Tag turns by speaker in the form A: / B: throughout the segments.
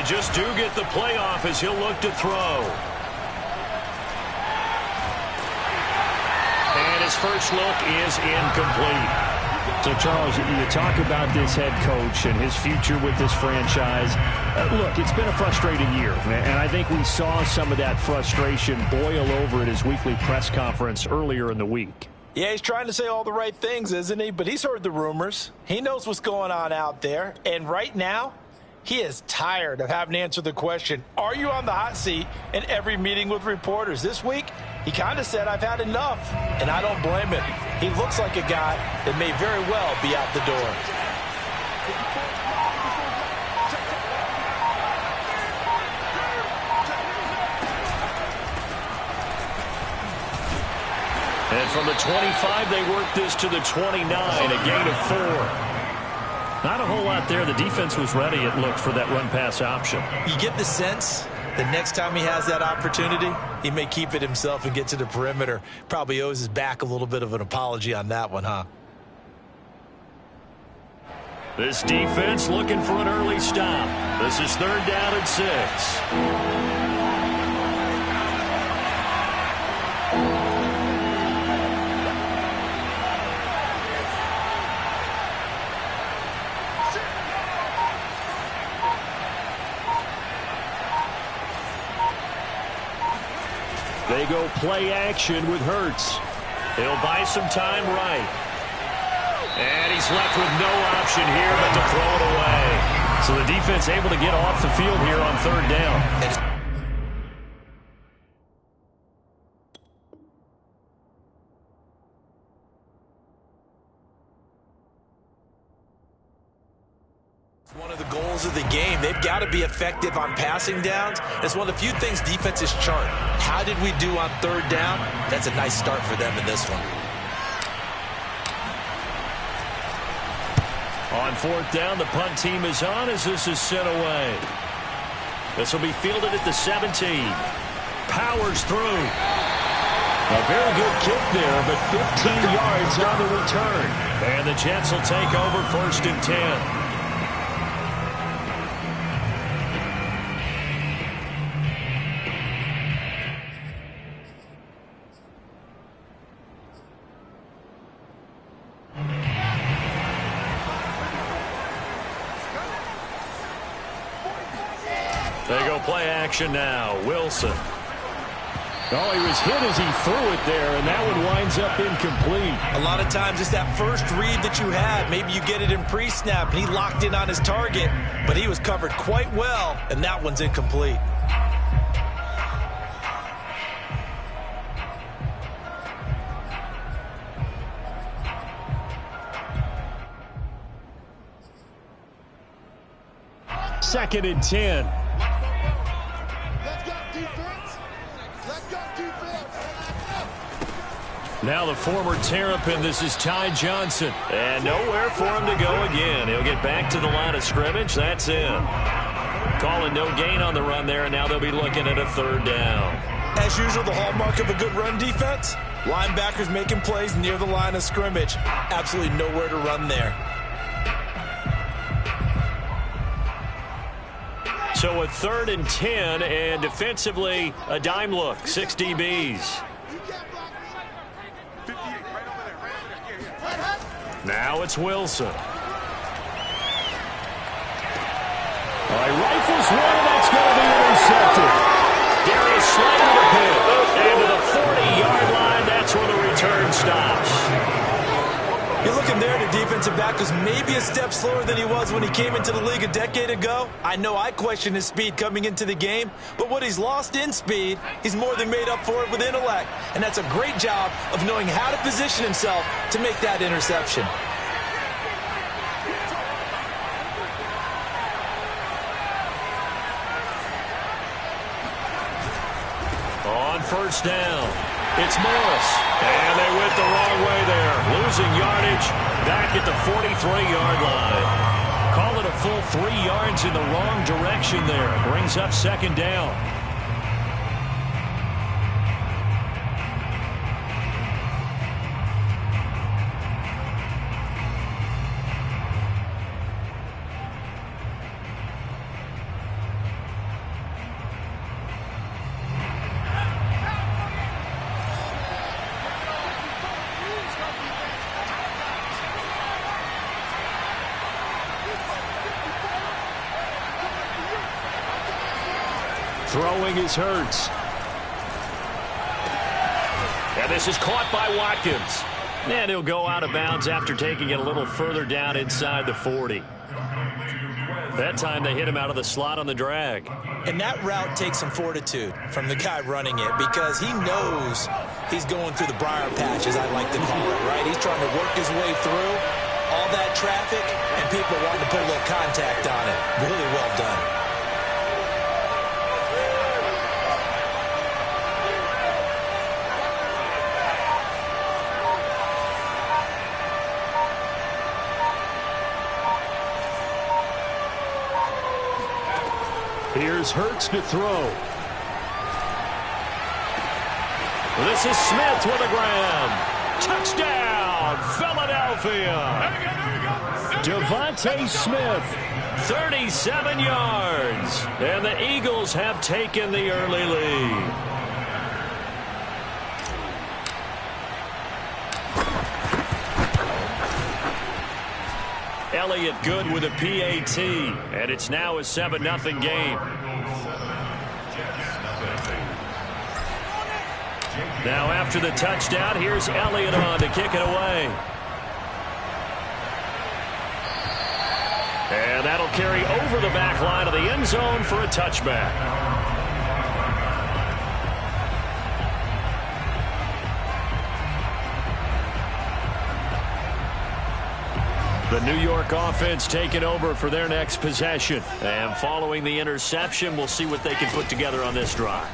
A: just do get the playoff as he'll look to throw. And his first look is incomplete. So, Charles, you talk about this head coach and his future with this franchise. Look, it's been a frustrating year, and I think we saw some of that frustration boil over at his weekly press conference earlier in the week.
B: Yeah, he's trying to say all the right things, isn't he? But he's heard the rumors. He knows what's going on out there. And right now, he is tired of having to answer the question, are you on the hot seat, in every meeting with reporters. This week, he kind of said, I've had enough, and I don't blame him. He looks like a guy that may very well be out the door.
A: And from the 25, they work this to the 29, a gain of 4. Not a whole lot there. The defense was ready, it looked, for that run-pass option.
B: You get the sense the next time he has that opportunity, he may keep it himself and get to the perimeter. Probably owes his back a little bit of an apology on that one, huh?
A: This defense looking for an early stop. This is 3rd down and 6. They go play action with Hurts. He'll buy some time right. And he's left with no option here but to throw it away. So the defense able to get off the field here on 3rd down.
B: One of the goals of the game. They've got to be effective on passing downs. That's one of the few things defenses chart. How did we do on 3rd down? That's a nice start for them in this one.
A: On 4th down, the punt team is on as this is sent away. This will be fielded at the 17. Powers through. A very good kick there, but 15 yards on the return. And the Jets will take over 1st and 10. They go play action now. Wilson. Oh, he was hit as he threw it there, and that one winds up incomplete.
B: A lot of times it's that first read that you had. Maybe you get it in pre-snap, and he locked in on his target, but he was covered quite well, and that one's incomplete.
A: Second and 10. Now the former Terrapin, this is Ty Johnson. And nowhere for him to go again. He'll get back to the line of scrimmage. That's in. Calling no gain on the run there, and now they'll be looking at a 3rd down.
B: As usual, the hallmark of a good run defense, linebackers making plays near the line of scrimmage. Absolutely nowhere to run there.
A: So a 3rd and 10, and defensively, a dime look. 6 DBs. Now it's Wilson. All right, rifles one, and that's going to be intercepted. Darius Slay with a pick. And to the 40-yard line, that's where the return stops.
B: You're looking there, the defensive back was maybe a step slower than he was when he came into the league a decade ago. I know I questioned his speed coming into the game, but what he's lost in speed, he's more than made up for it with intellect. And that's a great job of knowing how to position himself to make that interception.
A: On 1st down, it's Morris. And they went the wrong way there. Losing yardage back at the 43-yard line. Call it a full 3 yards in the wrong direction there. Brings up 2nd down. Throwing is Hurts. And this is caught by Watkins. And he'll go out of bounds after taking it a little further down inside the 40. That time they hit him out of the slot on the drag.
B: And that route takes some fortitude from the guy running it because he knows he's going through the briar patch, as I like to call it, right? He's trying to work his way through all that traffic, and people wanting to put a little contact on it. Really well done.
A: Here's Hurts to throw. This is Smith with a grab. Touchdown, Philadelphia. Devontae Smith, 37 yards. And the Eagles have taken the early lead. Elliott good with a PAT, and it's now a 7-0 game. Now after the touchdown, here's Elliott on to kick it away. And that'll carry over the back line of the end zone for a touchback. The New York offense taking over for their next possession. And following the interception, we'll see what they can put together on this drive.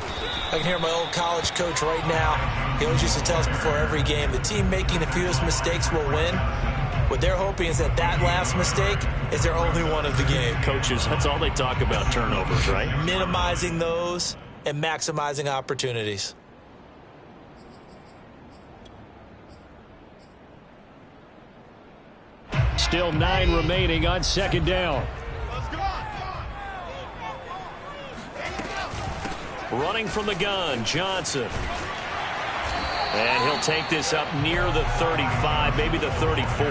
B: I can hear my old college coach right now. He always used to tell us before every game, the team making the fewest mistakes will win. What they're hoping is that last mistake is their only one of the game.
A: Coaches, that's all they talk about, turnovers, right?
B: Minimizing those and maximizing opportunities.
A: Still 9 remaining on second down. Running from the gun, Johnson. And he'll take this up near the 35, maybe the 34.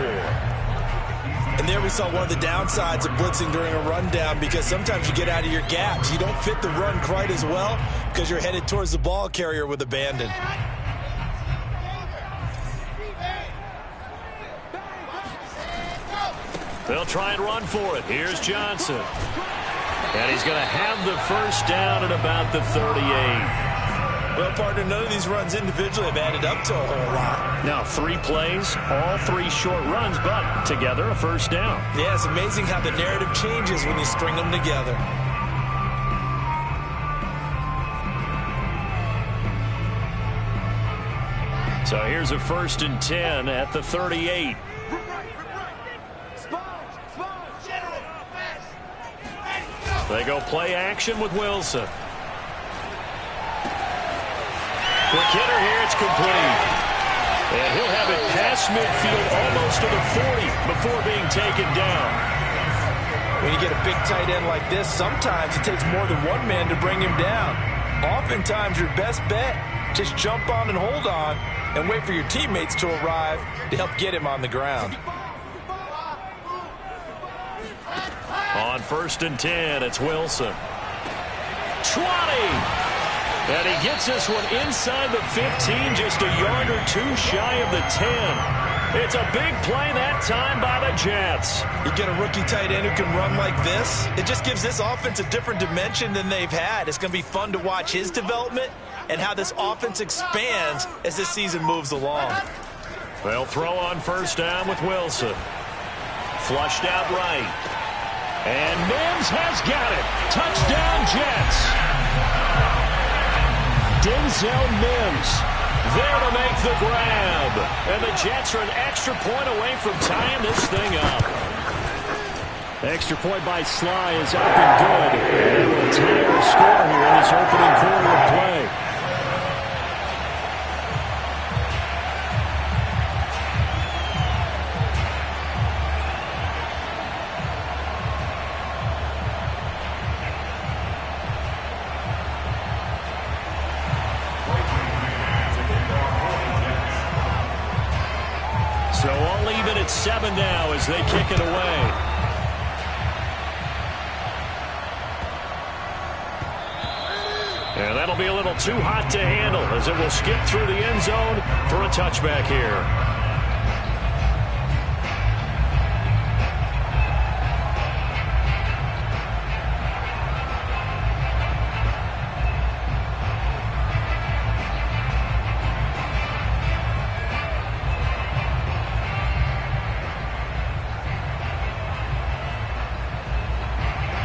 B: And there we saw one of the downsides of blitzing during a rundown, because sometimes you get out of your gaps. You don't fit the run quite as well because you're headed towards the ball carrier with abandon.
A: They'll try and run for it. Here's Johnson. And he's going to have the first down at about the 38.
B: Well, partner, none of these runs individually have added up to a whole lot.
A: Now, 3 plays, all 3 short runs, but together a first down.
B: Yeah, it's amazing how the narrative changes when you string them together.
A: So here's a 1st and 10 at the 38. They go play action with Wilson. Quick hitter here, it's complete. And he'll have it past midfield almost to the 40 before being taken down.
B: When you get a big tight end like this, sometimes it takes more than one man to bring him down. Oftentimes your best bet, just jump on and hold on and wait for your teammates to arrive to help get him on the ground.
A: On 1st and 10, it's Wilson. 20! And he gets this one inside the 15, just a yard or 2 shy of the 10. It's a big play that time by the Jets.
B: You get a rookie tight end who can run like this, it just gives this offense a different dimension than they've had. It's going to be fun to watch his development and how this offense expands as this season moves along.
A: They'll throw on 1st down with Wilson. Flushed out right. And Mims has got it. Touchdown, Jets. Denzel Mims there to make the grab. And the Jets are an extra point away from tying this thing up. Extra point by Sly is up and good. And we'll tie our score here in this opening quarter of play. So all even at 7 now as they kick it away. That'll be a little too hot to handle as it will skip through the end zone for a touchback here.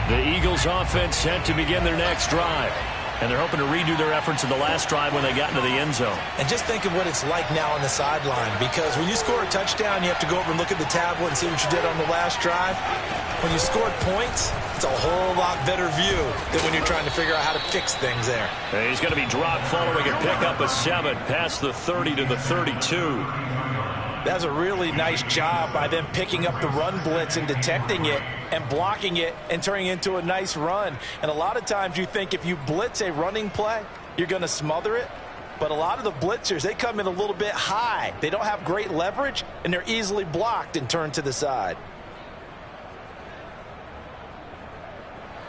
A: The Eagles offense set to begin their next drive. And they're hoping to redo their efforts in the last drive when they got into the end zone.
B: And just think of what it's like now on the sideline, because when you score a touchdown, you have to go over and look at the tablet and see what you did on the last drive. When you scored points, it's a whole lot better view than when you're trying to figure out how to fix things there.
A: And he's going to be dropped following a pickup of 7 past the 30 to the 32.
B: That's a really nice job by them picking up the run blitz and detecting it and blocking it and turning it into a nice run. And a lot of times you think if you blitz a running play, you're going to smother it. But a lot of the blitzers, they come in a little bit high. They don't have great leverage, and they're easily blocked and turned to the side.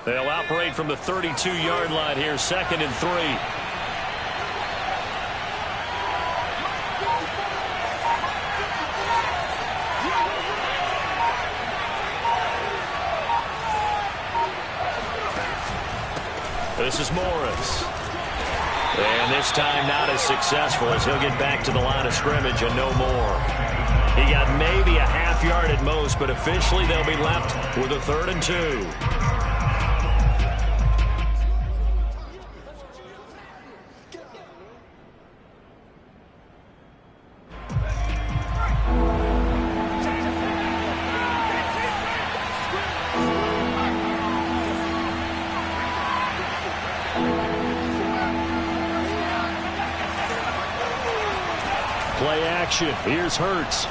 A: They'll operate from the 32-yard line here, 2nd and 3. This is Morris. And this time not as successful as he'll get back to the line of scrimmage and no more. He got maybe a half yard at most, but officially they'll be left with a 3rd and 2. Play action. Here's Hurts.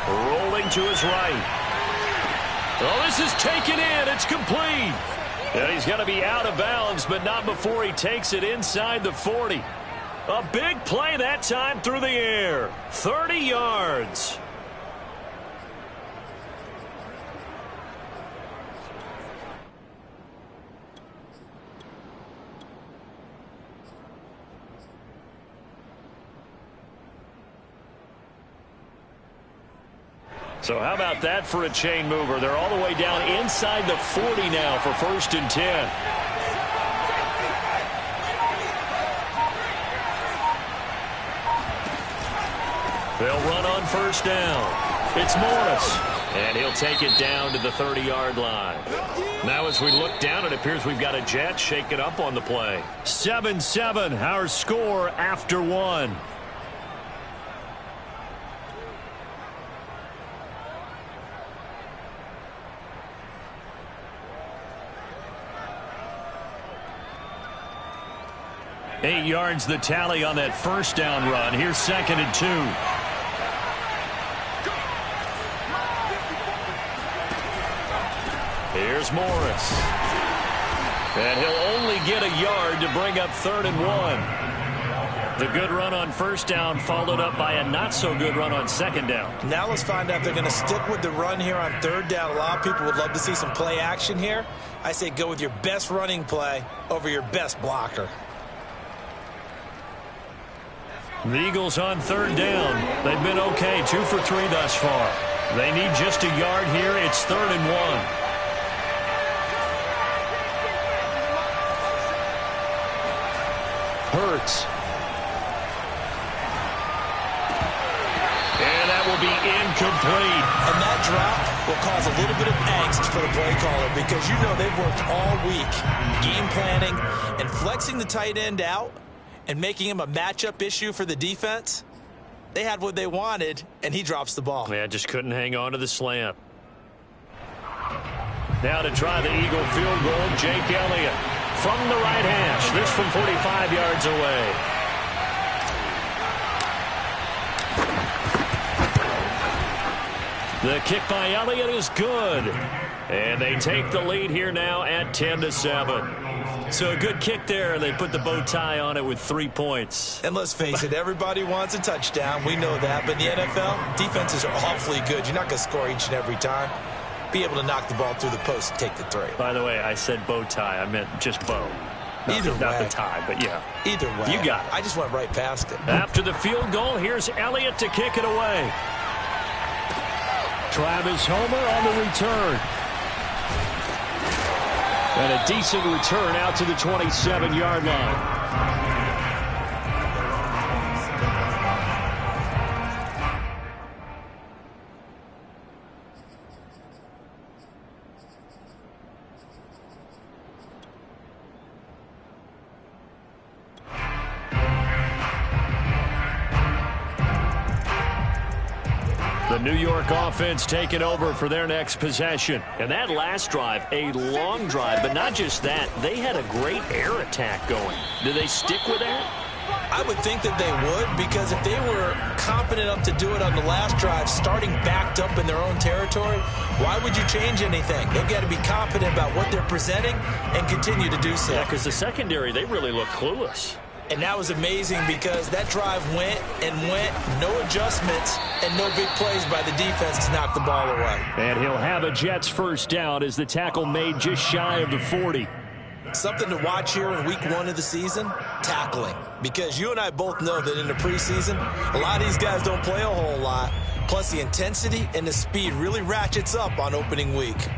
A: Rolling to his right. Oh, this is taken in. It's complete. And he's going to be out of bounds, but not before he takes it inside the 40. A big play that time through the air. 30 yards. So how about that for a chain mover? They're all the way down inside the 40 now for 1st and 10. They'll run on 1st down. It's Morris. And he'll take it down to the 30-yard line. Now as we look down, it appears we've got a jet shaken up on the play. 7-7, our score after 1. Eight yards the tally on that 1st down run. Here's 2nd and 2. Here's Morris. And he'll only get a yard to bring up 3rd and 1. The good run on 1st down followed up by a not-so-good run on 2nd down.
B: Now let's find out if they're going to stick with the run here on 3rd down. A lot of people would love to see some play action here. I say go with your best running play over your best blocker.
A: The Eagles on 3rd down. They've been okay, 2 for 3 thus far. They need just a yard here. It's 3rd and 1. Hurts. And that will be incomplete.
B: And that drop will cause a little bit of angst for the play caller, because you know they've worked all week game planning and flexing the tight end out and making him a matchup issue for the defense. They had what they wanted, and he drops the ball.
A: Yeah, just couldn't hang on to the slant. Now to try the Eagle field goal, Jake Elliott from the right hash. This from 45 yards away. The kick by Elliott is good. And they take the lead here now at 10-7. So a good kick there, and they put the bow tie on it with 3 points.
B: And let's face it, everybody wants a touchdown. We know that. But in the NFL, defenses are awfully good. You're not going to score each and every time. Be able to knock the ball through the post and take the 3.
A: By the way, I said bow tie. I meant just bow. Not the tie, but yeah.
B: Either way.
A: You got it.
B: I just went right past it.
A: After the field goal, here's Elliott to kick it away. Travis Homer on the return. And a decent return out to the 27-yard line. The New York offense taking over for their next possession. And that last drive, a long drive, but not just that. They had a great air attack going. Do they stick with that?
B: I would think that they would, because if they were competent enough to do it on the last drive, starting backed up in their own territory, why would you change anything? They've got to be confident about what they're presenting and continue to do so.
A: Yeah, because the secondary, they really look clueless.
B: And that was amazing because that drive went and went, no adjustments, and no big plays by the defense to knock the ball away.
A: And he'll have a Jets first down as the tackle made just shy of the 40.
B: Something to watch here in week 1 of the season, tackling. Because you and I both know that in the preseason, a lot of these guys don't play a whole lot. Plus the intensity and the speed really ratchets up on opening week.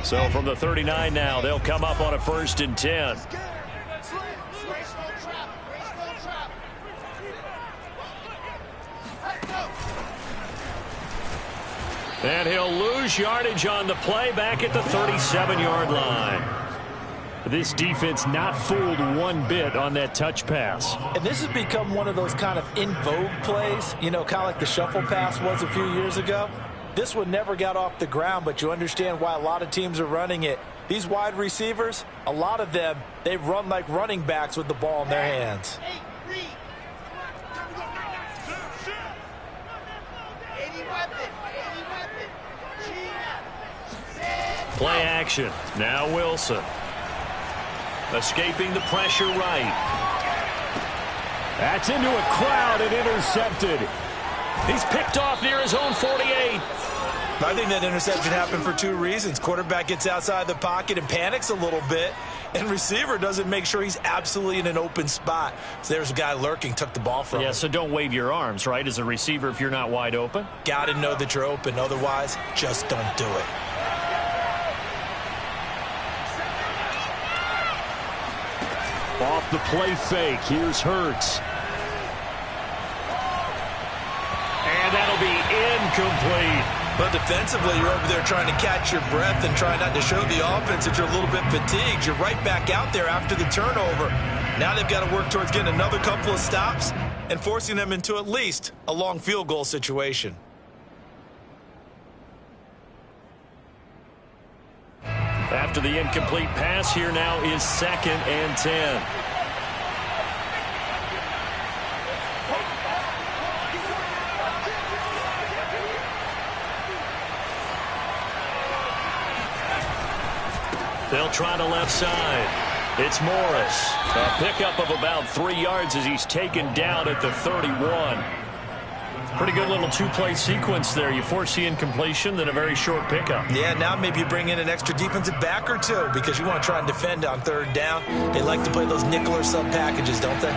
A: So from the 39 now, they'll come up on a 1st and 10. And he'll lose yardage on the play back at the 37-yard line. This defense not fooled one bit on that touch pass.
B: And this has become one of those kind of in vogue plays, you know, kind of like the shuffle pass was a few years ago. This one never got off the ground, but you understand why a lot of teams are running it. These wide receivers, a lot of them, they run like running backs with the ball in their hands.
A: Play action. Now Wilson. Escaping the pressure right. That's into a crowd and intercepted. He's picked off near his own 48.
B: I think that interception happened for 2 reasons. Quarterback gets outside the pocket and panics a little bit, and receiver doesn't make sure he's absolutely in an open spot. So there's a guy lurking, took the ball from him.
A: Yeah, so don't wave your arms, right, as a receiver if you're not wide open.
B: Got to know that you're open. Otherwise, just don't do it.
A: Off the play fake, here's Hurts. And that'll be incomplete.
B: But defensively, you're over there trying to catch your breath and try not to show the offense that you're a little bit fatigued. You're right back out there after the turnover. Now they've got to work towards getting another couple of stops and forcing them into at least a long field goal situation.
A: After the incomplete pass, here now is 2nd and 10. They'll try the left side. It's Morris. A pickup of about 3 yards as he's taken down at the 31. Pretty good little 2-play sequence there. You force the incompletion, then a very short pickup.
B: Yeah, now maybe you bring in an extra defensive back or 2 because you want to try and defend on 3rd down. They like to play those nickel or sub packages, don't they?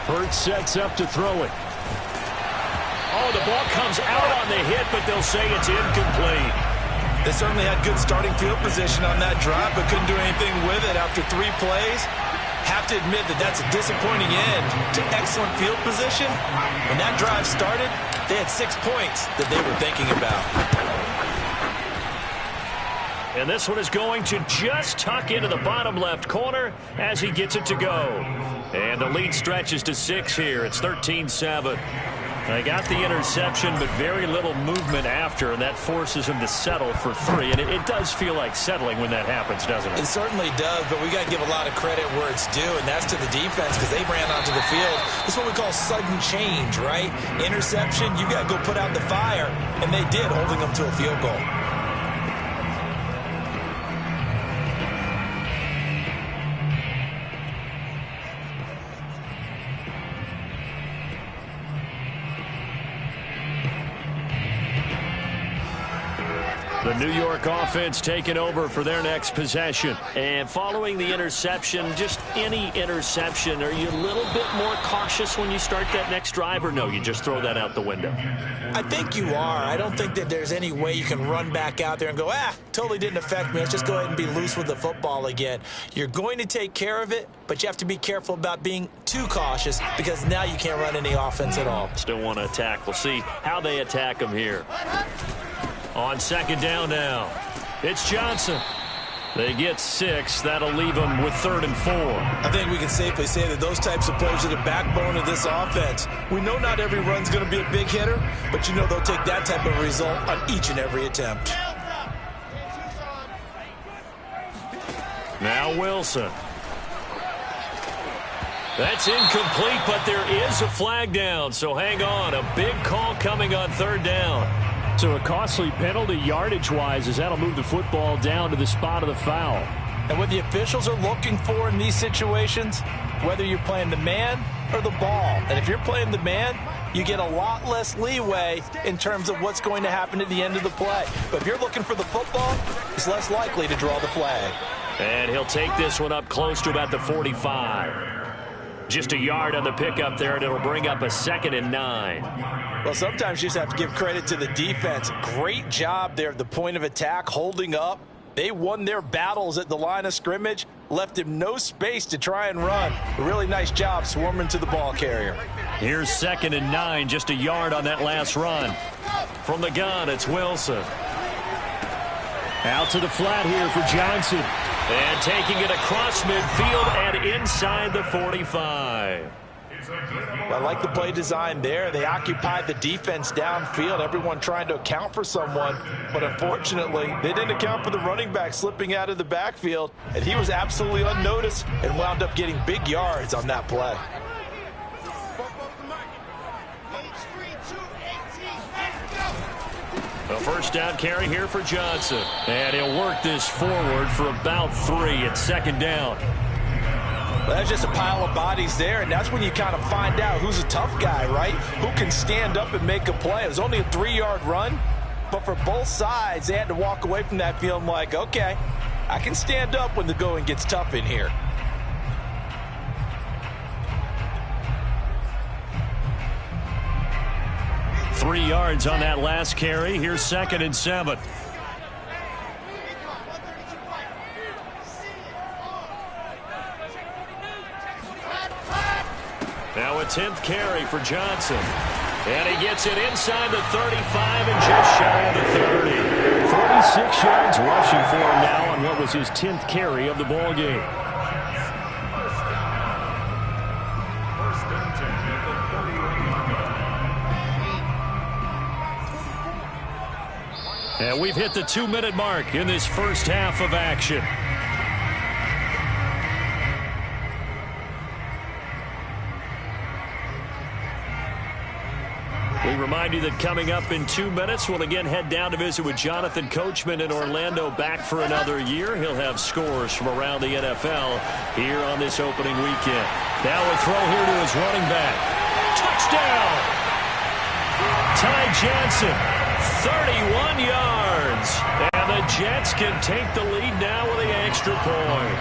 A: Hurts sets up to throw it. Oh, the ball comes out on the hit, but they'll say it's incomplete.
B: They certainly had good starting field position on that drive, but couldn't do anything with it after 3 plays. Have to admit that that's a disappointing end to excellent field position. When that drive started, they had 6 points that they were thinking about.
A: And this one is going to just tuck into the bottom left corner as he gets it to go. And the lead stretches to 6 here. It's 13-7. They got the interception, but very little movement after, and that forces him to settle for 3. And it does feel like settling when that happens, doesn't it?
B: It certainly does, but we got to give a lot of credit where it's due, and that's to the defense because they ran onto the field. This is what we call sudden change, right? Interception, you got to go put out the fire, and they did, holding them to a field goal.
A: The New York offense taking over for their next possession. And following the interception, just any interception, are you a little bit more cautious when you start that next drive, or no, you just throw that out the window?
B: I think you are. I don't think that there's any way you can run back out there and go, totally didn't affect me. Let's just go ahead and be loose with the football again. You're going to take care of it, but you have to be careful about being too cautious because now you can't run any offense at all.
A: Still want to attack. We'll see how they attack them here. On second down now, it's Johnson. They get 6. That'll leave them with 3rd and 4.
B: I think we can safely say that those types of plays are the backbone of this offense. We know not every run's going to be a big hitter, but you know they'll take that type of result on each and every attempt.
A: Now Wilson. That's incomplete, but there is a flag down, so hang on. A big call coming on 3rd down. So a costly penalty yardage-wise as that'll move the football down to the spot of the foul.
B: And what the officials are looking for in these situations, whether you're playing the man or the ball, and if you're playing the man, you get a lot less leeway in terms of what's going to happen at the end of the play. But if you're looking for the football, it's less likely to draw the flag.
A: And he'll take this one up close to about the 45. Just a yard on the pickup there, and it'll bring up a 2nd and 9.
B: Well, sometimes you just have to give credit to the defense. Great job there at the point of attack, holding up. They won their battles at the line of scrimmage, left him no space to try and run. A really nice job swarming to the ball carrier.
A: Here's 2nd and 9, just a yard on that last run. From the gun, it's Wilson. Out to the flat here for Johnson. And taking it across midfield and inside the 45.
B: I like the play design there. They occupied the defense downfield, everyone trying to account for someone. But unfortunately, they didn't account for the running back slipping out of the backfield. And he was absolutely unnoticed and wound up getting big yards on that play.
A: A first down carry here for Johnson. And he'll work this forward for about 3 at 2nd down.
B: Well, that's just a pile of bodies there, and that's when you kind of find out who's a tough guy, right? Who can stand up and make a play. It was only a 3-yard run, but for both sides, they had to walk away from that feeling like, okay, I can stand up when the going gets tough in here.
A: Three yards on that last carry. Here's 2nd and 7. Now a 10th carry for Johnson. And he gets it inside the 35 and just shy of the 30. 46 yards rushing for him now on what was his 10th carry of the ball game. And we've hit the 2-minute mark in this first half of action. We remind you that coming up in 2 minutes, we'll again head down to visit with Jonathan Coachman in Orlando, back for another year. He'll have scores from around the NFL here on this opening weekend. Now a throw here to his running back. Touchdown! Ty Johnson, 31 yards. And the Jets can take the lead now with the extra point.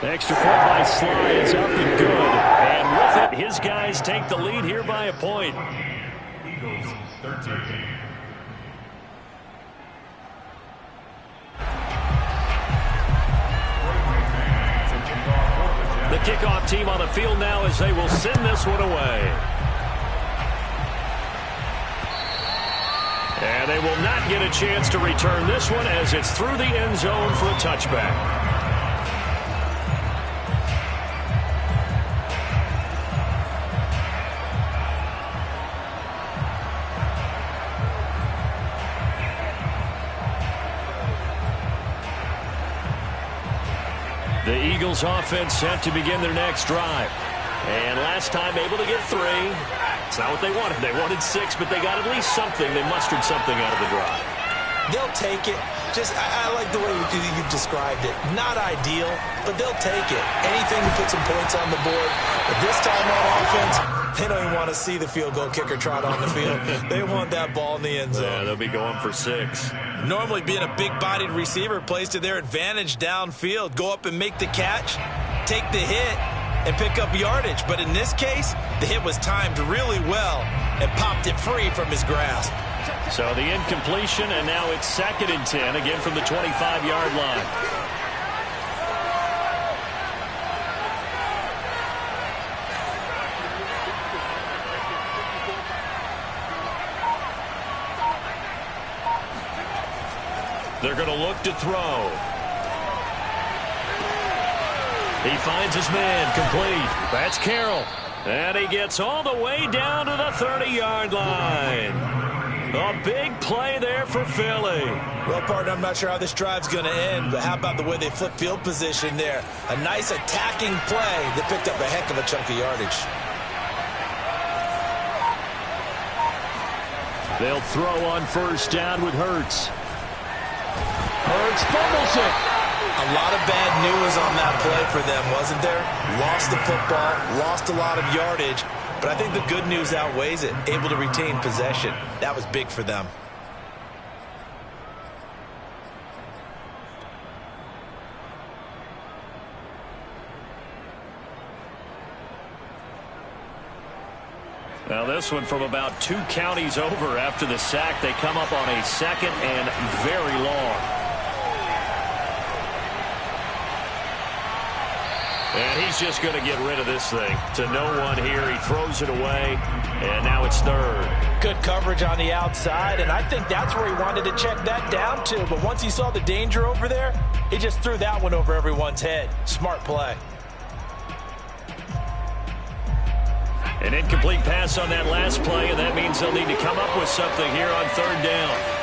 A: Extra point by Sly is up and good. And with it, his guys take the lead here by a point.
C: Eagles 13.
A: The kickoff team on the field now as they will send this one away. And they will not get a chance to return this one as it's through the end zone for a touchback. The Eagles offense set to begin their next drive. And last time able to get 3. It's not what they wanted. They wanted 6, but they got at least something. They mustered something out of the drive.
B: They'll take it. I like the way you described it. Not ideal, but they'll take it. Anything to put some points on the board. But this time on offense, they don't even want to see the field goal kicker trot on the field. They want that ball in the end zone.
A: Yeah, they'll be going for 6.
B: Normally being a big-bodied receiver plays to their advantage downfield. Go up and make the catch, take the hit, and pick up yardage. But in this case, the hit was timed really well and popped it free from his grasp.
A: So the incompletion, and now it's 2nd and 10, again from the 25-yard line. They're going to look to throw. He finds his man, complete. That's Carroll. And he gets all the way down to the 30-yard line. A big play there for Philly.
B: Well, partner, I'm not sure how this drive's going to end, but how about the way they flip field position there? A nice attacking play that picked up a heck of a chunk of yardage.
A: They'll throw on 1st down with Hurts. Hurts fumbles it.
B: A lot of bad news on that play for them, wasn't there? Lost the football, lost a lot of yardage, but I think the good news outweighs it. Able to retain possession. That was big for them.
A: Now this one from about 2 counties over after the sack. They come up on a 2nd and very long. And he's just going to get rid of this thing. To no one here. He throws it away. And now it's 3rd.
B: Good coverage on the outside, and I think that's where he wanted to check that down to. But once he saw the danger over there, he just threw that one over everyone's head. Smart play.
A: An incomplete pass on that last play, and that means they'll need to come up with something here on 3rd down.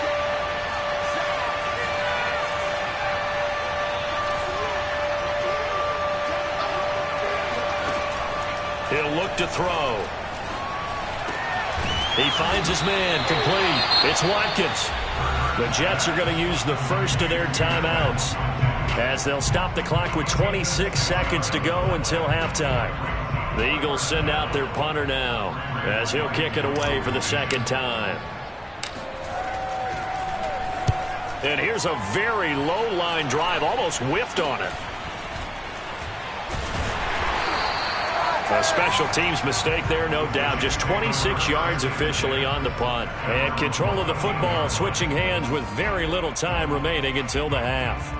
A: He'll look to throw. He finds his man, complete. It's Watkins. The Jets are going to use the first of their timeouts as they'll stop the clock with 26 seconds to go until halftime. The Eagles send out their punter now as he'll kick it away for the 2nd time. And here's a very low line drive, almost whiffed on it. A special teams mistake there, no doubt. Just 26 yards officially on the punt. And control of the football switching hands with very little time remaining until the half.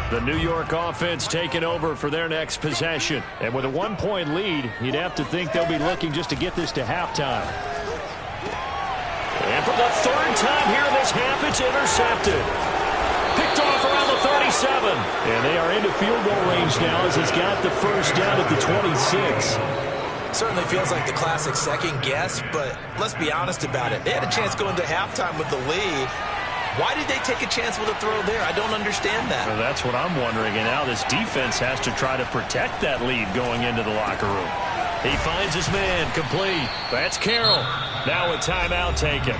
A: The New York offense taking over for their next possession. And with a 1-point lead, you'd have to think they'll be looking just to get this to halftime. And for the 3rd time here this half, it's intercepted. Picked off around the 37. And they are into field goal range now as he's got the 1st down at the 26.
B: Certainly feels like the classic second guess, but let's be honest about it. They had a chance going to halftime with the lead. Why did they take a chance with a throw there? I don't understand that.
A: Well, that's what I'm wondering. And now this defense has to try to protect that lead going into the locker room. He finds his man, complete. That's Carroll. Now a timeout taken.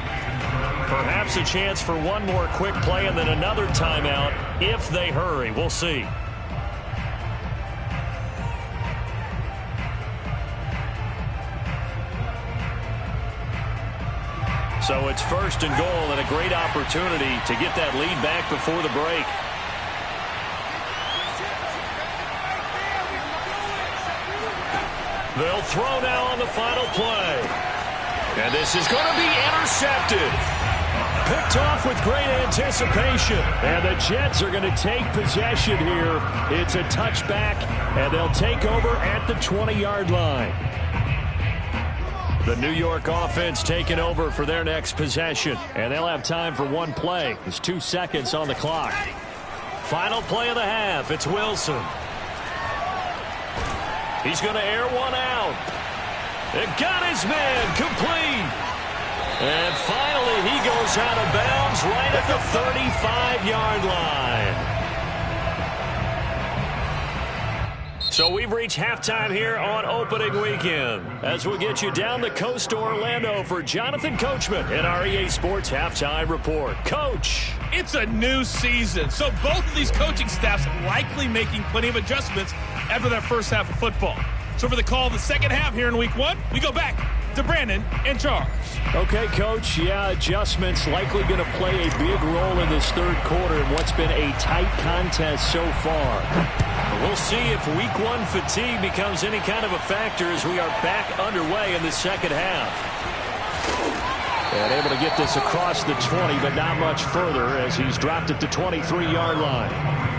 A: Perhaps a chance for one more quick play and then another timeout if they hurry. We'll see. So it's 1st and goal and a great opportunity to get that lead back before the break. They'll throw now on the final play. And this is going to be intercepted. Picked off with great anticipation. And the Jets are going to take possession here. It's a touchback, and they'll take over at the 20-yard line. The New York offense taking over for their next possession. And they'll have time for one play. There's 2 seconds on the clock. Final play of the half. It's Wilson. He's going to air one out. And got his man complete. And finally, he goes out of bounds right at the 35-yard line. So we've reached halftime here on opening weekend. As we'll get you down the coast to Orlando for Jonathan Coachman in our EA Sports Halftime Report. Coach.
D: It's a new season, so both of these coaching staffs likely making plenty of adjustments after their first half of football. So for the call of the second half here in Week 1, we go back to Brandon and Charles.
A: Okay, Coach. Yeah, adjustments likely going to play a big role in this third quarter in what's been a tight contest so far. We'll see if Week 1 fatigue becomes any kind of a factor as we are back underway in the second half. And able to get this across the 20, but not much further as he's dropped it to 23-yard line.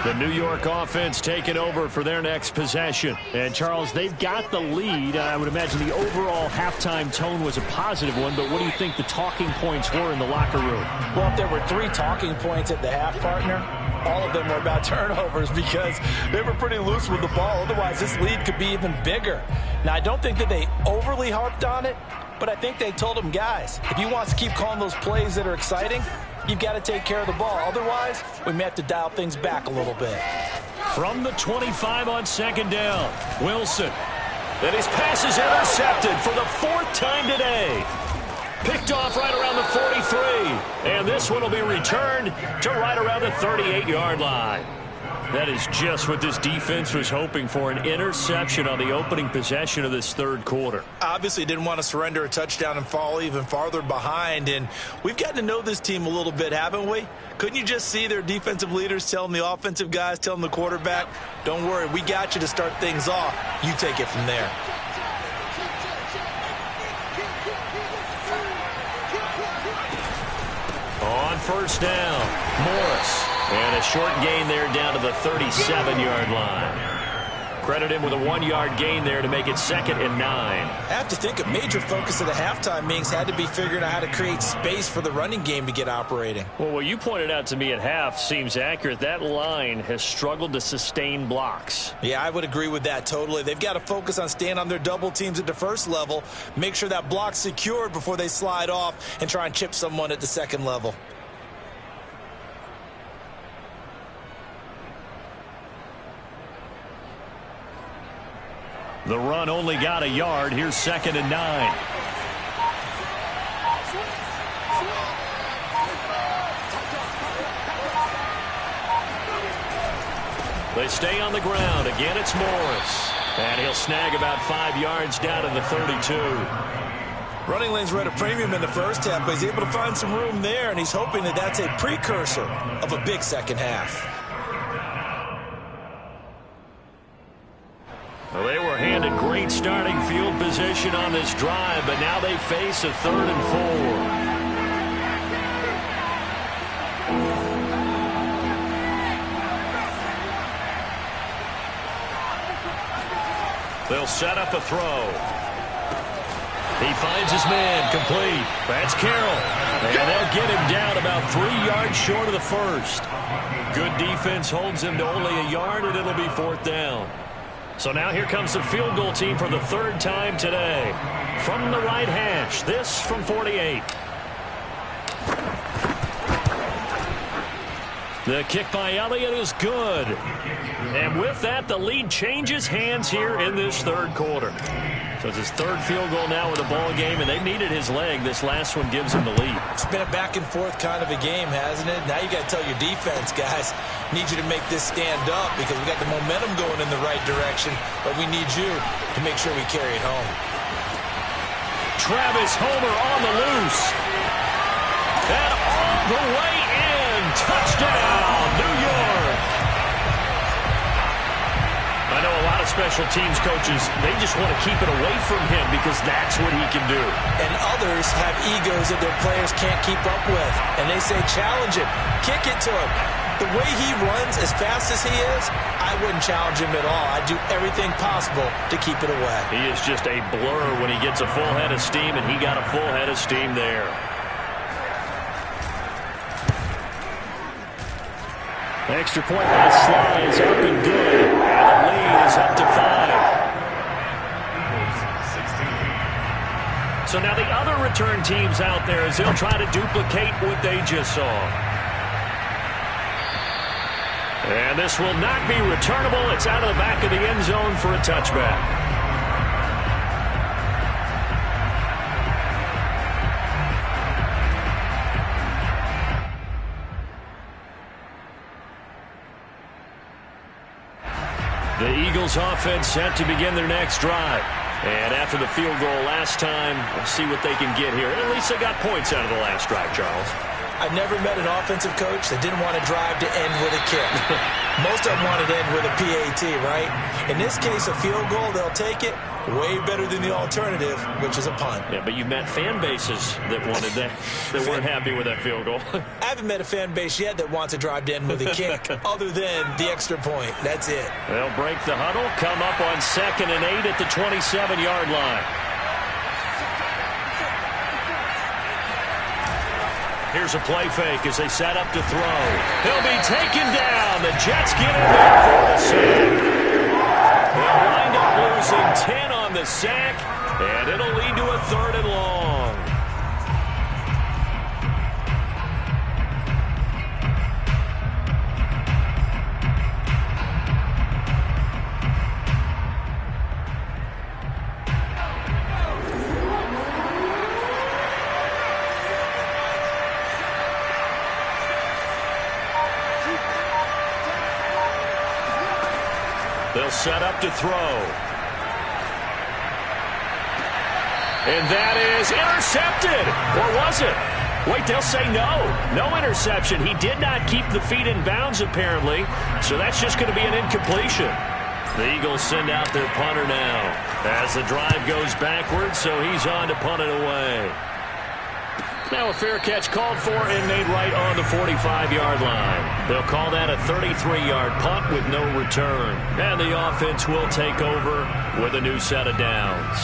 A: The New York offense taking over for their next possession. And, Charles, they've got the lead. I would imagine the overall halftime tone was a positive one, but what do you think the talking points were in the locker room?
B: Well, if there were 3 talking points at the half, partner, all of them were about turnovers because they were pretty loose with the ball. Otherwise, this lead could be even bigger. Now, I don't think that they overly harped on it, but I think they told them, guys, if you want to keep calling those plays that are exciting, you've got to take care of the ball. Otherwise, we may have to dial things back a little bit.
A: From the 25 on second down, Wilson. And his pass is intercepted for the 4th time today. Picked off right around the 43. And this one will be returned to right around the 38-yard line. That is just what this defense was hoping for, an interception on the opening possession of this third quarter.
B: Obviously didn't want to surrender a touchdown and fall even farther behind, and we've gotten to know this team a little bit, haven't we? Couldn't you just see their defensive leaders telling the offensive guys, telling the quarterback, don't worry, we got you to start things off. You take it from there.
A: On first down, Morris. And a short gain there down to the 37-yard line. Credit him with a 1-yard gain there to make it 2nd and 9.
B: I have to think a major focus of the halftime meetings had to be figuring out how to create space for the running game to get operating.
A: Well, what you pointed out to me at half seems accurate. That line has struggled to sustain blocks.
B: Yeah, I would agree with that totally. They've got to focus on staying on their double teams at the first level, make sure that block's secured before they slide off and try and chip someone at the second level.
A: The run only got a yard. Here's 2nd and 9. They stay on the ground. Again, it's Morris. And he'll snag about 5 yards down to the 32.
B: Running lanes were at a premium in the first half, but he's able to find some room there, and he's hoping that that's a precursor of a big second half.
A: Well, they were handed great starting field position on this drive, but now they face a 3rd and 4. They'll set up a throw. He finds his man, complete. That's Carroll. And they'll get him down about 3 yards short of the first. Good defense holds him to only a yard, and it'll be 4th down. So now here comes the field goal team for the 3rd time today. From the right hash, this from 48. The kick by Elliott is good. And with that, the lead changes hands here in this third quarter. So it's his 3rd field goal now with the ball game, and they needed his leg. This last one gives him the lead.
B: It's been a back and forth kind of a game, hasn't it? Now you got to tell your defense, guys, need you to make this stand up because we got the momentum going in the right direction, but we need you to make sure we carry it home.
A: Travis Homer on the loose. And all the way in. Touchdown, New York. I know a lot of special teams coaches, they just want to keep it away from him because that's what he can do.
B: And others have egos that their players can't keep up with. And they say, challenge him, kick it to him. The way he runs as fast as he is, I wouldn't challenge him at all. I'd do everything possible to keep it away.
A: He is just a blur when he gets a full head of steam, and he got a full head of steam there. The extra point line slide is up and good, and the lead is up to 5. So now the other return teams out there as they'll try to duplicate what they just saw. And this will not be returnable. It's out of the back of the end zone for a touchback. The Eagles offense set to begin their next drive. And after the field goal last time, we'll see what they can get here. At least they got points out of the last drive, Charles.
B: I never met an offensive coach that didn't want to drive to end with a kick. Most of them wanted to end with a PAT, right? In this case, a field goal, they'll take it. Way better than the alternative, which is a punt.
A: Yeah, but you met fan bases that wanted that, that weren't happy with that field goal.
B: I haven't met a fan base yet that wants to drive to end with a kick, other than the extra point. That's it.
A: They'll break the huddle, come up on 2nd and 8 at the 27-yard line. Here's a play fake as they set up to throw. He'll be taken down. The Jets get in there for the sack. They'll wind up losing 10 on the sack, and it'll lead to a 3rd and long. They'll set up to throw. And that is intercepted. Or was it? Wait, they'll say no. No interception. He did not keep the feet in bounds, apparently. So that's just going to be an incompletion. The Eagles send out their punter now as the drive goes backwards, so he's on to punt it away. Now a fair catch called for and made right on the 45-yard line. They'll call that a 33-yard punt with no return. And the offense will take over with a new set of downs.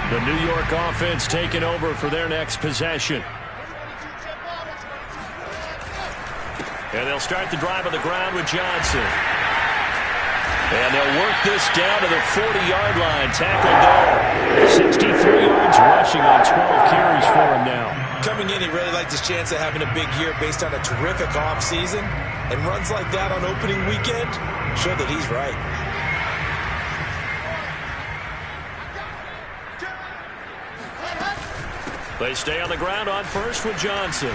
A: The New York offense taking over for their next possession. And they'll start the drive on the ground with Johnson. And they'll work this down to the 40-yard line. Tackle down. 63 yards rushing on 12 carries for him now.
B: Coming in, he really liked his chance of having a big year based on a terrific offseason. And runs like that on opening weekend show that he's right.
A: They stay on the ground on first with Johnson.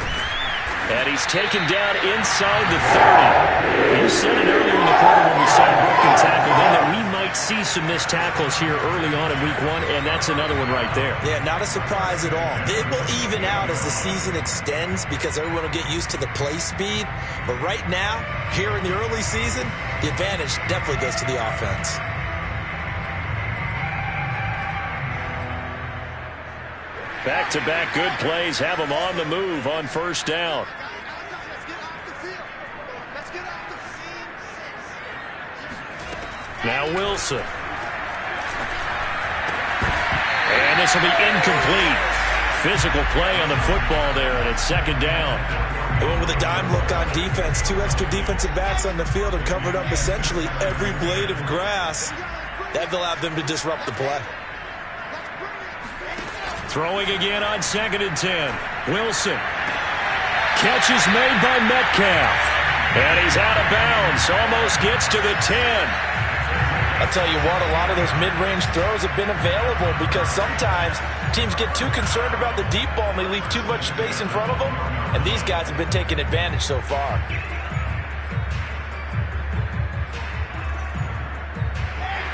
A: And he's taken down inside the 30. You said it earlier in the quarter when we saw broken tackle then that we might see some missed tackles here early on in week 1, and that's another one right there.
B: Yeah, not a surprise at all. It will even out as the season extends because everyone will get used to the play speed. But right now, here in the early season, the advantage definitely goes to the offense.
A: Back-to-back good plays have them on the move on first down. Now Wilson. And this will be incomplete. Physical play on the football there, and it's 2nd down.
B: They went with a dime look on defense. 2 extra defensive backs on the field and covered up essentially every blade of grass. That allowed them to disrupt the play.
A: Throwing again on 2nd and 10. Wilson. Catch is made by Metcalf. And he's out of bounds. Almost gets to the 10.
B: I'll tell you what, a lot of those mid-range throws have been available because sometimes teams get too concerned about the deep ball and they leave too much space in front of them. And these guys have been taking advantage so far.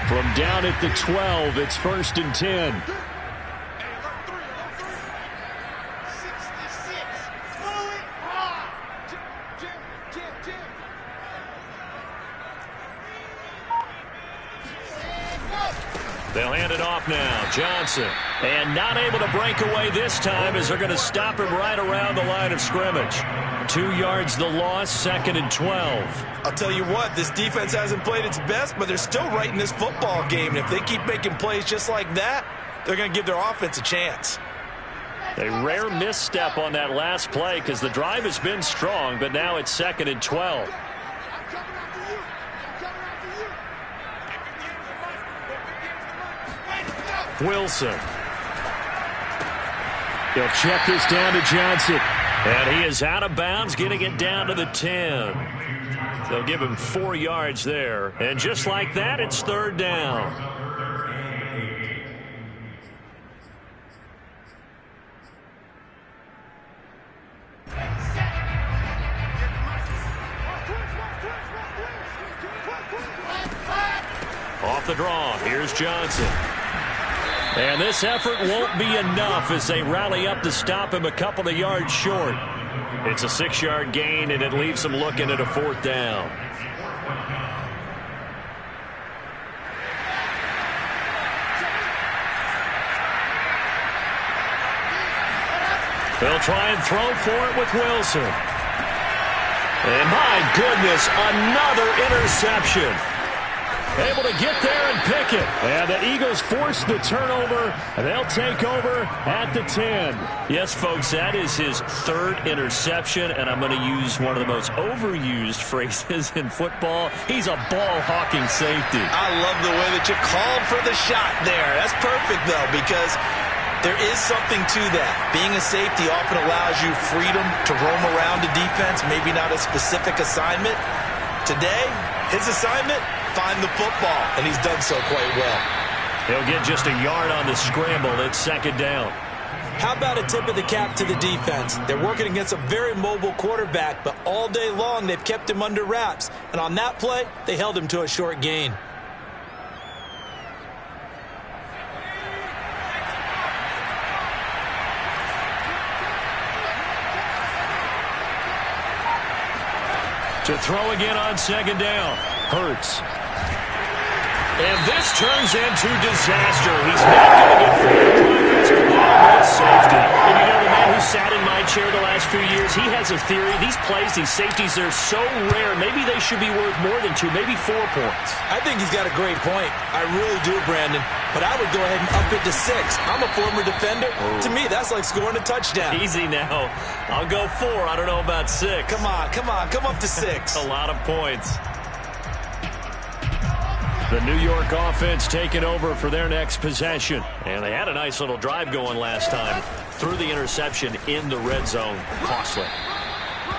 A: From down at the 12, it's 1st and 10. They'll They'll hand it off now. Johnson. And not able to break away this time as they're going to stop him right around the line of scrimmage. 2 yards the loss, 2nd and 12.
B: I'll tell you what, this defense hasn't played its best, but they're still right in this football game. And if they keep making plays just like that, they're going to give their offense a chance.
A: A rare misstep on that last play because the drive has been strong, but now it's 2nd and 12. Wilson. He'll check this down to Johnson. And he is out of bounds, getting it down to the 10. They'll give him 4 yards there. And just like that, it's 3rd down. Off the draw, here's Johnson. And this effort won't be enough as they rally up to stop him a couple of yards short. It's a 6-yard gain, and it leaves them looking at a 4th down. They'll try and throw for it with Wilson. And my goodness, another interception. Able to get there and pick it. And the Eagles force the turnover, and they'll take over at the 10. Yes, folks, that is his 3rd interception, and I'm going to use one of the most overused phrases in football. He's a ball-hawking safety.
B: I love the way that you called for the shot there. That's perfect, though, because there is something to that. Being a safety often allows you freedom to roam around the defense, maybe not a specific assignment. Today, his assignment, find the football, and he's done so quite well.
A: He'll get just a yard on the scramble. It's 2nd down.
B: How about a tip of the cap to the defense? They're working against a very mobile quarterback, but all day long they've kept him under wraps. And on that play, they held him to a short gain.
A: To throw again on 2nd down. Hurts. And this turns into disaster. He's not going to get further progress with safety. And you know, the man who sat in my chair the last few years, he has a theory. These plays, these safeties, they're so rare. Maybe they should be worth more than 2, maybe 4 points.
B: I think he's got a great point. I really do, Brandon. But I would go ahead and up it to 6. I'm a former defender. To me, that's like scoring a touchdown.
A: Easy now. I'll go 4. I don't know about 6.
B: Come on. Come up to 6.
A: A lot of points. The New York offense taking over for their next possession. And they had a nice little drive going last time. Threw the interception in the red zone. Costly.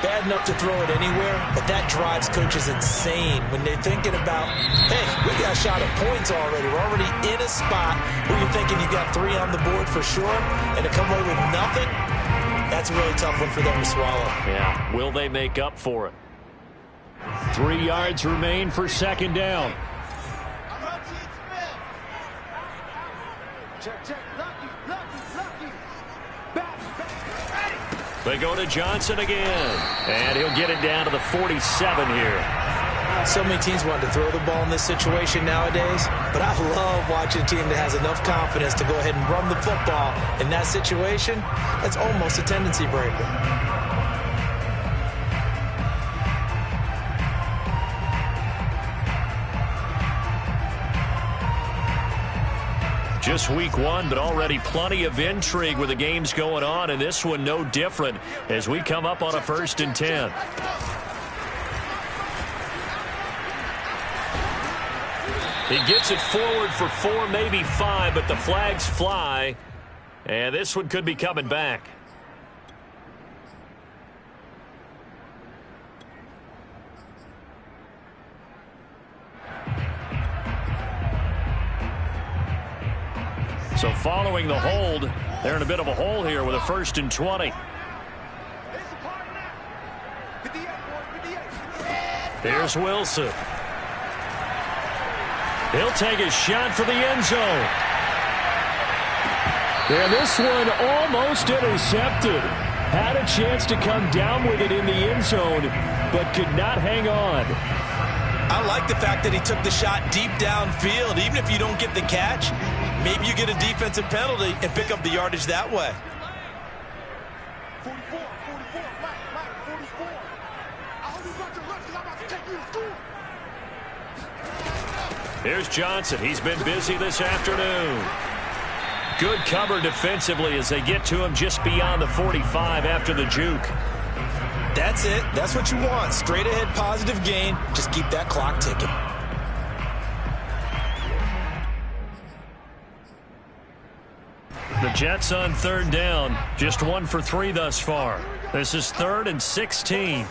B: Bad enough to throw it anywhere, but that drives coaches insane when they're thinking about, hey, we got a shot at points already. We're already in a spot where you're thinking you got 3 on the board for sure, and to come away with nothing, that's a really tough one for them to swallow.
A: Yeah, will they make up for it? 3 yards remain for 2nd down. They go to Johnson again, and he'll get it down to the 47 here.
B: So many teams want to throw the ball in this situation nowadays, but I love watching a team that has enough confidence to go ahead and run the football in that situation. That's almost a tendency breaker.
A: Just week 1, but already plenty of intrigue with the games going on, and this one no different as we come up on a 1st and 10. He gets it forward for 4, maybe 5, but the flags fly, and this one could be coming back. So following the hold, they're in a bit of a hole here with a 1st and 20. Here's Wilson. He'll take a shot for the end zone. And this one almost intercepted. Had a chance to come down with it in the end zone, but could not hang on.
B: I like the fact that he took the shot deep downfield. Even if you don't get the catch, maybe you get a defensive penalty and pick up the yardage that way.
E: 44, 44. I hope you got your lunch because I'm about to take you to school.
A: Here's Johnson. He's been busy this afternoon. Good cover defensively as they get to him just beyond the 45 after the juke.
B: That's it. That's what you want. Straight ahead positive gain. Just keep that clock ticking.
A: The Jets on third down. Just 1 for 3 thus far. This is 3rd and 16.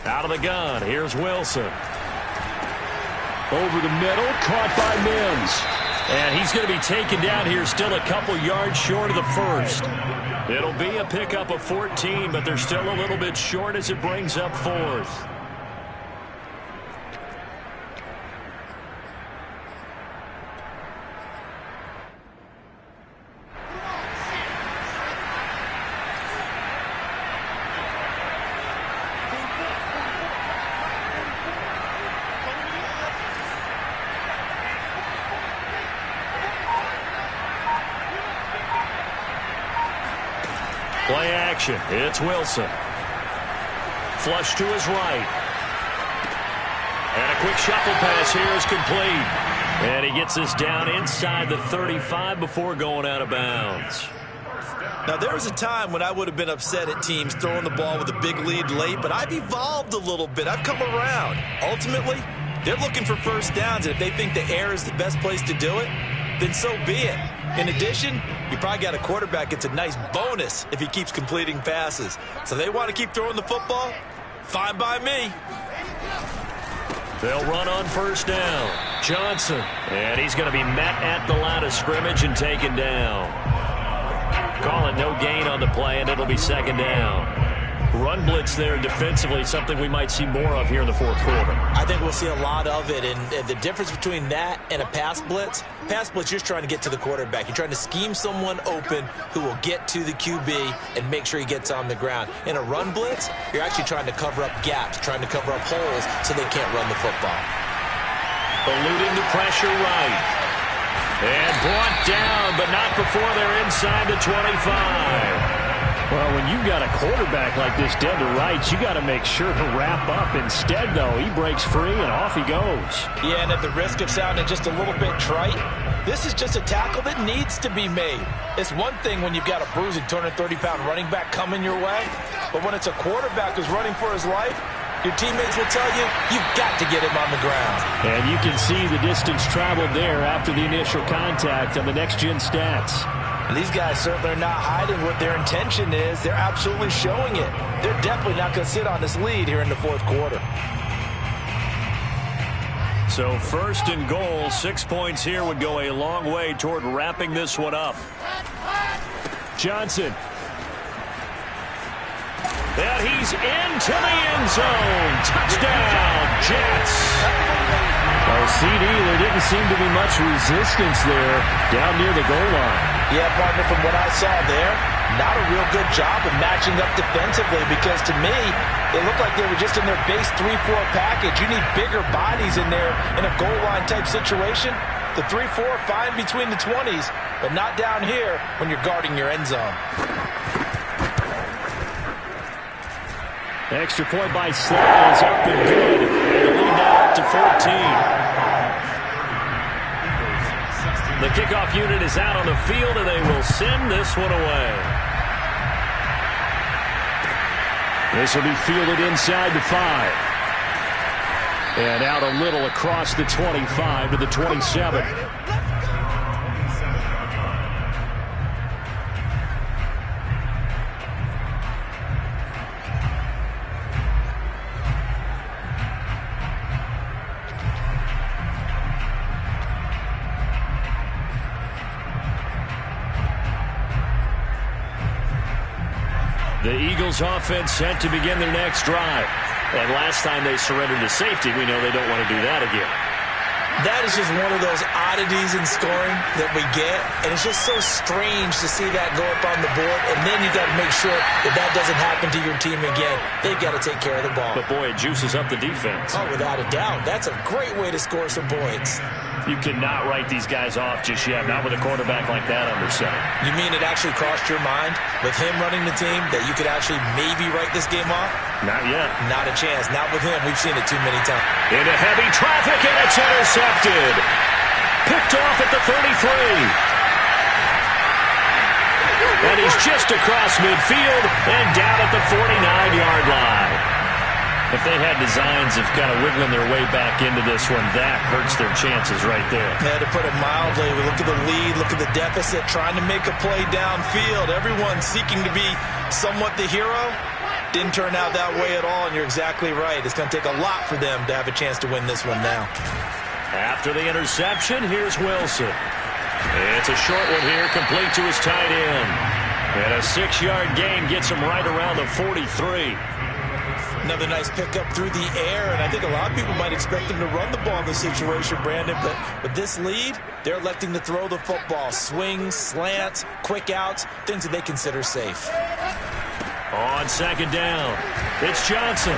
A: Out of the gun. Here's Wilson. Over the middle. Caught by Mims. And he's going to be taken down here, still a couple yards short of the first. It'll be a pickup of 14, but they're still a little bit short as it brings up 4th. Play action. It's Wilson. Flush to his right. And a quick shuffle pass here is complete. And he gets us down inside the 35 before going out of bounds.
B: Now, there was a time when I would have been upset at teams throwing the ball with a big lead late, but I've evolved a little bit. I've come around. Ultimately, they're looking for first downs, and if they think the air is the best place to do it, then so be it. In addition, you probably got a quarterback. It's a nice bonus if he keeps completing passes. So they want to keep throwing the football? Fine by me.
A: They'll run on first down. Johnson. And he's going to be met at the line of scrimmage and taken down. Call it no gain on the play, and it'll be 2nd down. Run blitz there defensively, something we might see more of here in the 4th quarter.
B: I think we'll see a lot of it, and the difference between that and a pass blitz, you're just trying to get to the quarterback. You're trying to scheme someone open who will get to the QB and make sure he gets on the ground. In a run blitz, you're actually trying to cover up gaps, trying to cover up holes so they can't run the football.
A: Eluding the pressure right. And brought down, but not before they're inside the 25. Well, when you've got a quarterback like this dead to rights, you got to make sure to wrap up. Instead, though, he breaks free and off he goes.
B: Yeah, and at the risk of sounding just a little bit trite, this is just a tackle that needs to be made. It's one thing when you've got a bruising 230-pound running back coming your way, but when it's a quarterback who's running for his life, your teammates will tell you, you've got to get him on the ground.
A: And you can see the distance traveled there after the initial contact on the next-gen stats.
B: And these guys certainly are not hiding what their intention is. They're absolutely showing it. They're definitely not going to sit on this lead here in the 4th quarter.
A: So 1st and goal, 6 points here would go a long way toward wrapping this one up. Johnson. And he's into the end zone. Touchdown, Jets.
F: Oh, CD, there didn't seem to be much resistance there down near the goal line.
B: Yeah, partner, from what I saw there, not a real good job of matching up defensively because to me, it looked like they were just in their base 3-4 package. You need bigger bodies in there in a goal line type situation. The 3-4 fine between the 20s, but not down here when you're guarding your end zone.
A: Extra point by Sly is up and good. They lead now up to 14. The kickoff unit is out on the field, and they will send this one away. This will be fielded inside the 5. And out a little across the 25 to the 27. The Eagles offense set to begin their next drive. And last time they surrendered to safety, we know they don't want to do that again.
B: That is just one of those oddities in scoring that we get, and it's just so strange to see that go up on the board, and then you got to make sure that that doesn't happen to your team again. They've got to take care of the ball.
A: But, boy, it juices up the defense.
B: Oh, without a doubt. That's a great way to score some points.
A: You cannot write these guys off just yet, not with a quarterback like that under center.
B: You mean it actually crossed your mind with him running the team that you could actually maybe write this game off?
A: Not yet.
B: Not a chance. Not with him. We've seen it too many times.
A: Into heavy traffic, and it's intercepted. Picked off at the 33. And he's just across midfield and down at the 49-yard line. If they had designs of kind of wiggling their way back into this one, that hurts their chances right there.
B: Yeah, to put it mildly, we look at the lead, look at the deficit, trying to make a play downfield. Everyone seeking to be somewhat the hero. Didn't turn out that way at all, and you're exactly right. It's going to take a lot for them to have a chance to win this one now.
A: After the interception, here's Wilson. It's a short one here, complete to his tight end. And a 6-yard gain gets him right around the 43.
B: Another nice pickup through the air, and I think a lot of people might expect them to run the ball in this situation, Brandon, but with this lead, they're electing to throw the football. Swings, slants, quick outs, things that they consider safe.
A: On second down, it's Johnson.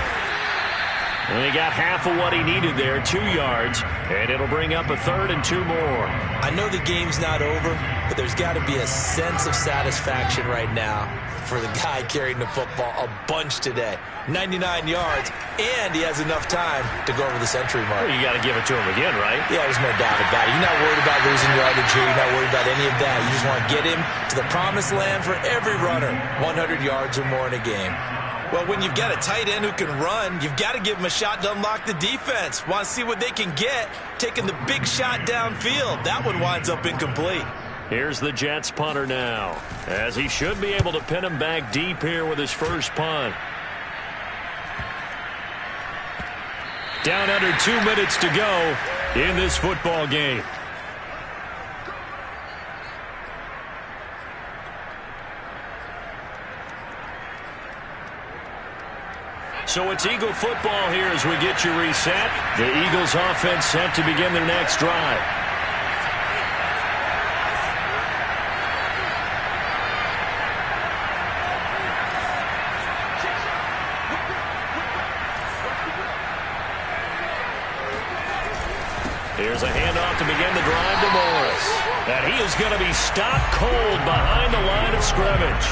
A: And he got half of what he needed there, 2 yards, and it'll bring up a 3rd and 2 more.
B: I know the game's not over, but there's got to be a sense of satisfaction right now for the guy carrying the football a bunch today. 99 yards, and he has enough time to go over the century mark.
A: Well, you got to give it to him again, right?
B: Yeah, there's no doubt about it. You're not worried about losing yardage here. You're not worried about any of that. You just want to get him to the promised land for every runner, 100 yards or more in a game. Well, when you've got a tight end who can run, you've got to give him a shot to unlock the defense. Want to see what they can get, taking the big shot downfield. That one winds up incomplete.
A: Here's the Jets punter now, as he should be able to pin him back deep here with his first punt. Down under 2 minutes to go in this football game. So it's Eagle football here as we get you reset. The Eagles offense set to begin their next drive. Here's a handoff to begin the drive to Morris. And he is going to be stopped cold behind the line of scrimmage.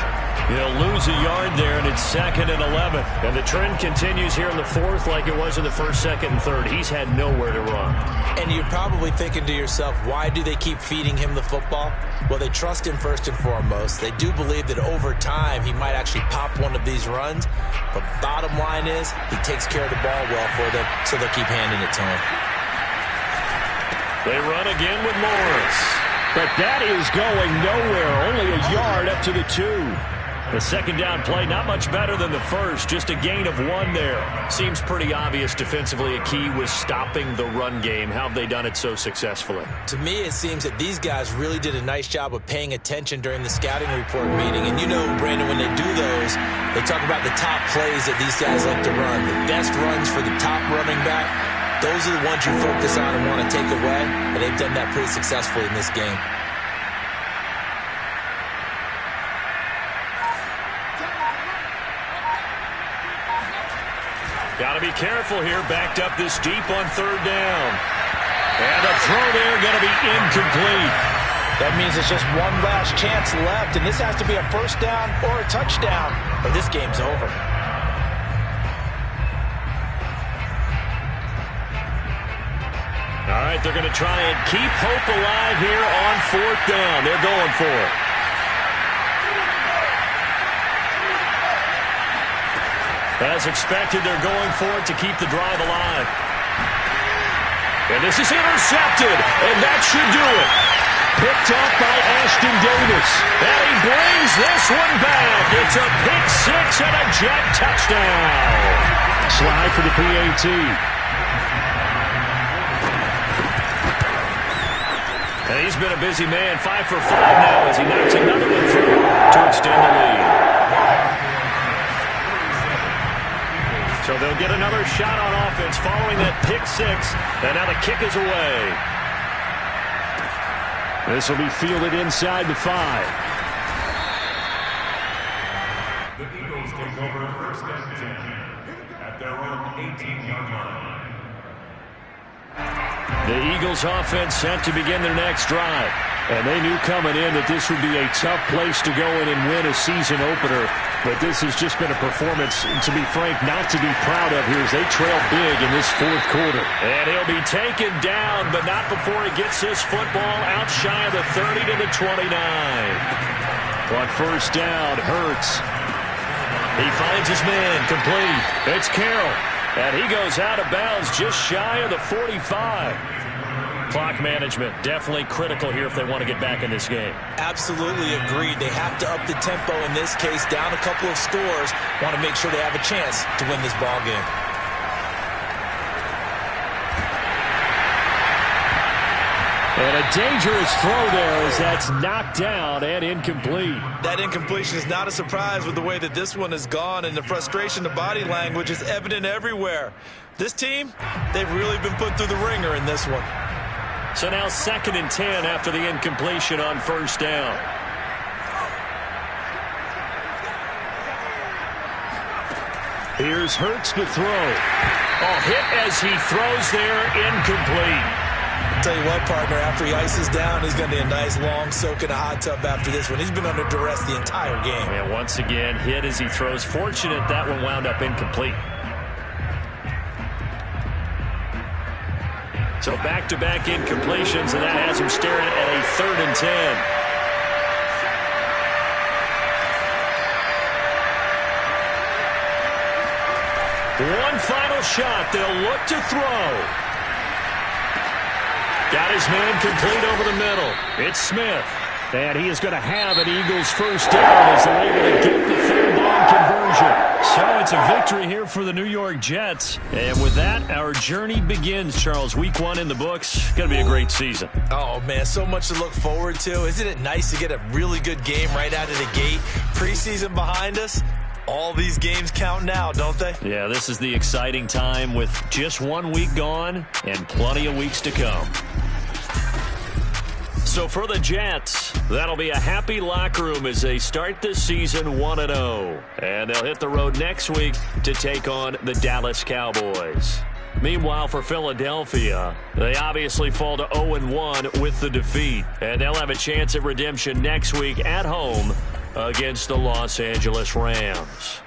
A: He'll lose a yard there, and it's 2nd and 11. And the trend continues here in the 4th like it was in the 1st, 2nd, and 3rd. He's had nowhere to run.
B: And you're probably thinking to yourself, why do they keep feeding him the football? Well, they trust him first and foremost. They do believe that over time he might actually pop one of these runs. But bottom line is he takes care of the ball well for them, so they'll keep handing it to him.
A: They run again with Morris. But that is going nowhere. Only a yard up to the 2. The second down play, not much better than the first, just a gain of 1 there. Seems pretty obvious defensively a key was stopping the run game. How have they done it so successfully?
B: To me, it seems that these guys really did a nice job of paying attention during the scouting report meeting. And you know, Brandon, when they do those, they talk about the top plays that these guys like to run. The best runs for the top running back, those are the ones you focus on and want to take away. And they've done that pretty successfully in this game.
A: Got to be careful here, backed up this deep on 3rd down. And a throw there going to be incomplete.
B: That means it's just one last chance left, and this has to be a first down or a touchdown, or this game's over.
A: All right, they're going to try and keep hope alive here on 4th down. They're going for it. As expected, they're going for it to keep the drive alive. And this is intercepted, and that should do it. Picked off by Ashton Davis. And he brings this one back. It's a pick 6 and a Jet touchdown. Slide for the PAT. And he's been a busy man, 5 for 5 now as he knocks another one through to extend the lead. So they'll get another shot on offense following that pick six. And now the kick is away. This will be fielded inside the 5.
C: The Eagles take over first and 10 at their own 18-yard line.
A: The Eagles offense set to begin their next drive. And they knew coming in that this would be a tough place to go in and win a season opener. But this has just been a performance, to be frank, not to be proud of here as they trail big in this fourth quarter. And he'll be taken down, but not before he gets this football out shy of the 30 to the 29. On first down, Hurts. He finds his man, complete. It's Carroll. And he goes out of bounds just shy of the 45. Clock management definitely critical here if they want to get back in this game.
B: Absolutely agreed. They have to up the tempo in this case, down a couple of scores. Want to make sure they have a chance to win this ball game.
A: And a dangerous throw there as that's knocked down and incomplete.
B: That incompletion is not a surprise with the way that this one has gone, and the frustration, the body language is evident everywhere. This team, they've really been put through the ringer in this one.
A: So now 2nd and 10 after the incompletion on first down. Here's Hurts to throw. Oh, hit as he throws there, incomplete.
B: I'll tell you what, partner, after he ices down, he's going to be a nice long soak in a hot tub after this one. He's been under duress the entire game.
A: And once again, hit as he throws. Fortunate that one wound up incomplete. So back-to-back incompletions, and that has him staring at a 3rd and 10. One final shot. They'll look to throw. Got his man complete over the middle. It's Smith. And he is going to have an Eagles first down as they're able to get the 3rd down conversion. So it's a victory here for the New York Jets. And with that, our journey begins, Charles. Week 1 in the books. Going to be a great season.
B: Oh, man, so much to look forward to. Isn't it nice to get a really good game right out of the gate? Preseason behind us. All these games count now, don't they?
A: Yeah, this is the exciting time with just 1 week gone and plenty of weeks to come. So for the Jets, that'll be a happy locker room as they start this season 1-0. And they'll hit the road next week to take on the Dallas Cowboys. Meanwhile, for Philadelphia, they obviously fall to 0-1 with the defeat. And they'll have a chance at redemption next week at home against the Los Angeles Rams.